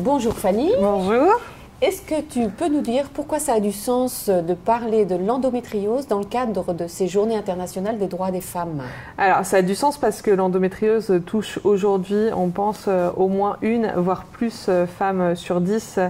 Bonjour Fanny. Bonjour. Est-ce que tu peux nous dire pourquoi ça a du sens de parler de l'endométriose dans le cadre de ces journées internationales des droits des femmes? Alors, ça a du sens parce que l'endométriose touche aujourd'hui, on pense, au moins une, voire plus femmes sur 10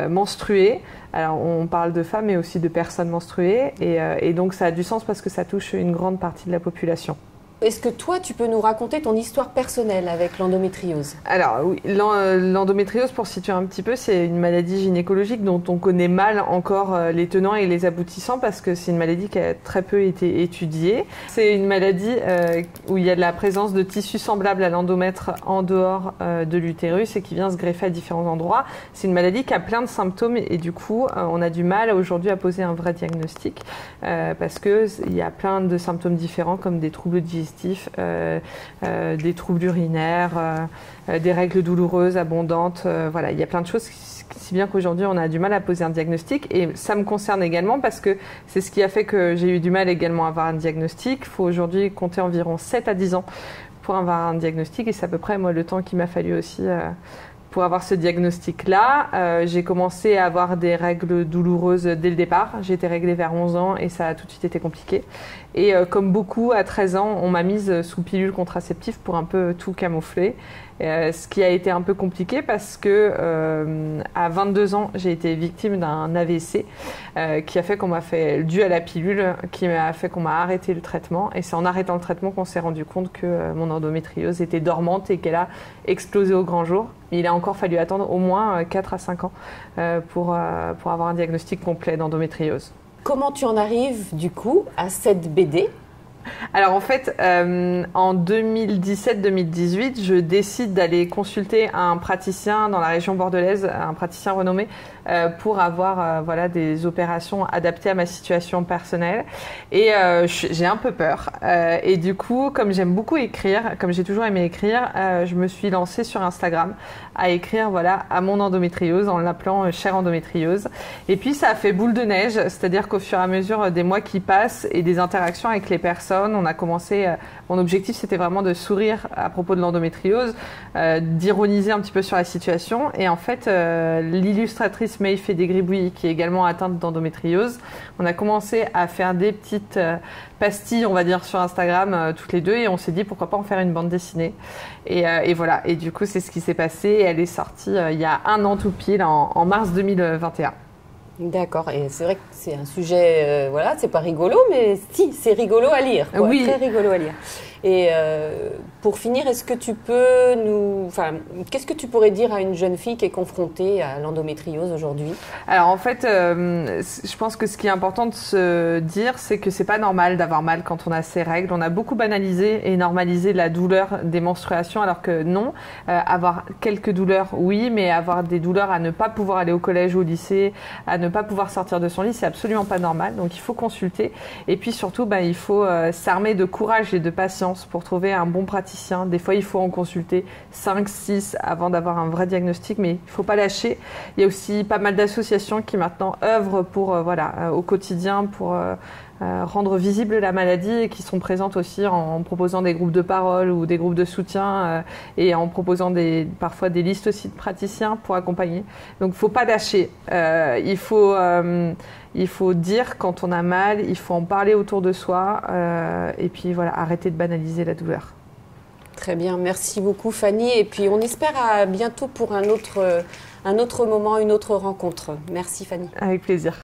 menstruées. Alors, on parle de femmes mais aussi de personnes menstruées. Et donc, ça a du sens parce que ça touche une grande partie de la population. Est-ce que toi, tu peux nous raconter ton histoire personnelle avec l'endométriose? Alors oui, l'endométriose, pour situer un petit peu, c'est une maladie gynécologique dont on connaît mal encore les tenants et les aboutissants parce que c'est une maladie qui a très peu été étudiée. C'est une maladie où il y a de la présence de tissus semblables à l'endomètre en dehors de l'utérus et qui vient se greffer à différents endroits. C'est une maladie qui a plein de symptômes et du coup, on a du mal aujourd'hui à poser un vrai diagnostic parce qu'il y a plein de symptômes différents comme des troubles digestifs, des troubles urinaires, des règles douloureuses, abondantes. Voilà, il y a plein de choses, si bien qu'aujourd'hui on a du mal à poser un diagnostic. Et ça me concerne également parce que c'est ce qui a fait que j'ai eu du mal également à avoir un diagnostic. Il faut aujourd'hui compter environ 7 à 10 ans pour avoir un diagnostic et c'est à peu près moi, le temps qu'il m'a fallu aussi pour avoir ce diagnostic-là. J'ai commencé à avoir des règles douloureuses dès le départ. J'ai été réglée vers 11 ans et ça a tout de suite été compliqué. Et comme beaucoup, à 13 ans, on m'a mise sous pilule contraceptive pour un peu tout camoufler. Ce qui a été un peu compliqué parce que à 22 ans, j'ai été victime d'un AVC qui a fait qu'on m'a fait, dû à la pilule, qui a fait qu'on m'a arrêté le traitement. Et c'est en arrêtant le traitement qu'on s'est rendu compte que mon endométriose était dormante et qu'elle a explosé au grand jour. Il a encore fallu attendre au moins 4 à 5 ans pour avoir un diagnostic complet d'endométriose. Comment tu en arrives du coup à cette BD? Alors en fait, en 2017-2018, je décide d'aller consulter un praticien dans la région bordelaise, un praticien renommé, pour avoir voilà, des opérations adaptées à ma situation personnelle. Et j'ai un peu peur. Et du coup, comme j'aime beaucoup écrire, comme j'ai toujours aimé écrire, je me suis lancée sur Instagram à écrire voilà, à mon endométriose en l'appelant Chère endométriose. Et puis ça a fait boule de neige, c'est-à-dire qu'au fur et à mesure des mois qui passent et des interactions avec les personnes, on a commencé, mon objectif c'était vraiment de sourire à propos de l'endométriose, d'ironiser un petit peu sur la situation. Et en fait, l'illustratrice May Fédégribouille, qui est également atteinte d'endométriose, on a commencé à faire des petites pastilles, on va dire, sur Instagram toutes les deux et on s'est dit pourquoi pas en faire une bande dessinée. Et voilà, et du coup c'est ce qui s'est passé et elle est sortie il y a un an tout pile, en mars 2021. D'accord, et c'est vrai que c'est un sujet, voilà, c'est pas rigolo, mais si, c'est rigolo à lire, quoi, oui. Très rigolo à lire. Et pour finir, est-ce que tu peux qu'est-ce que tu pourrais dire à une jeune fille qui est confrontée à l'endométriose aujourd'hui? Alors en fait, je pense que ce qui est important de se dire, c'est que c'est pas normal d'avoir mal quand on a ses règles. On a beaucoup banalisé et normalisé la douleur des menstruations, alors que non. Avoir quelques douleurs, oui, mais avoir des douleurs à ne pas pouvoir aller au collège ou au lycée, à ne pas pouvoir sortir de son lit, c'est absolument pas normal. Donc il faut consulter. Et puis surtout, il faut s'armer de courage et de patience pour trouver un bon praticien. Des fois, il faut en consulter 5, 6 avant d'avoir un vrai diagnostic, mais il ne faut pas lâcher. Il y a aussi pas mal d'associations qui maintenant œuvrent pour, au quotidien pour rendre visible la maladie et qui sont présentes aussi en proposant des groupes de parole ou des groupes de soutien et en proposant parfois des listes aussi de praticiens pour accompagner. Donc, il ne faut pas lâcher. Il faut dire quand on a mal, il faut en parler autour de soi et puis voilà, arrêter de banaliser la douleur. Très bien, merci beaucoup Fanny. Et puis on espère à bientôt pour un autre moment, une autre rencontre. Merci Fanny. Avec plaisir.